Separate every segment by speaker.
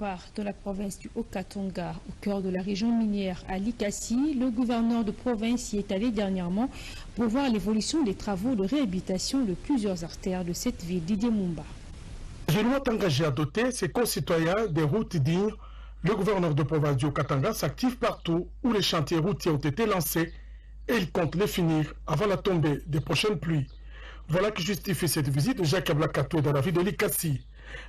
Speaker 1: part de la province du Haut-Katanga, au cœur de la région minière à Likasi, le gouverneur de province y est allé dernièrement pour voir l'évolution des travaux de réhabilitation de plusieurs artères de cette ville d'Idemumba.
Speaker 2: Génois engagé à doter ses concitoyens des routes dignes, le gouverneur de province du Haut-Katanga s'active partout où les chantiers routiers ont été lancés et il compte les finir avant la tombée des prochaines pluies. Voilà qui justifie cette visite de Jacques Ablakatoué dans la ville de Likasi.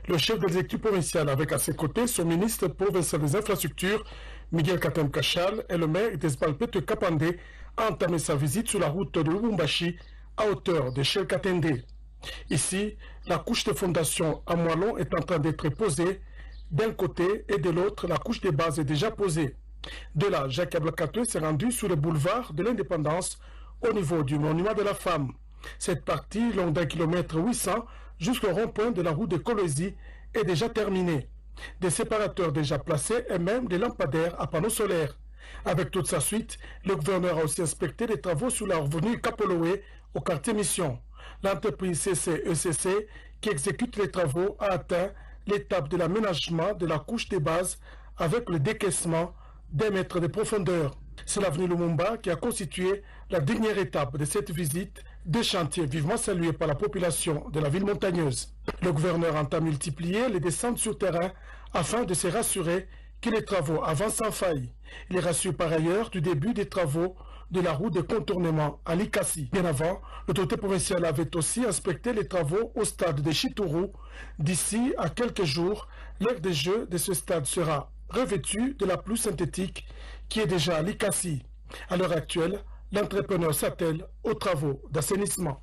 Speaker 2: Le chef de l'exécutif provincial avec à ses côtés son ministre provincial des infrastructures, Miguel Katem Kachal, et le maire d'Esbalpete Kapande a entamé sa visite sur la route de Lubumbashi à hauteur de Shell Katende. Ici, la couche de fondation à moellon est en train d'être posée. D'un côté et de l'autre, la couche de base est déjà posée. De là, Jacques Ablakatoué s'est rendu sur le boulevard de l'Indépendance au niveau du monument de la femme. Cette partie, longue d'1 km 800 jusqu'au rond-point de la route de Kolwezi, est déjà terminée. Des séparateurs déjà placés et même des lampadaires à panneaux solaires. Avec toute sa suite, le gouverneur a aussi inspecté les travaux sur la revenue Kapoloé au quartier Mission. L'entreprise CCECC qui exécute les travaux a atteint l'étape de l'aménagement de la couche des bases avec le décaissement d'1 mètre de profondeur. C'est l'avenue Lumumba qui a constitué la dernière étape de cette visite, des chantiers vivement salués par la population de la ville montagneuse. Le gouverneur entend multiplier les descentes sur terrain afin de se rassurer que les travaux avancent sans faille. Il est rassuré par ailleurs du début des travaux de la route de contournement à Likasi. Bien avant, l'autorité provinciale avait aussi inspecté les travaux au stade de Chitourou. D'ici à quelques jours, l'aire des jeux de ce stade sera revêtue de la pelouse synthétique qui est déjà à Likasi. À l'heure actuelle, l'entrepreneur s'attelle aux travaux d'assainissement.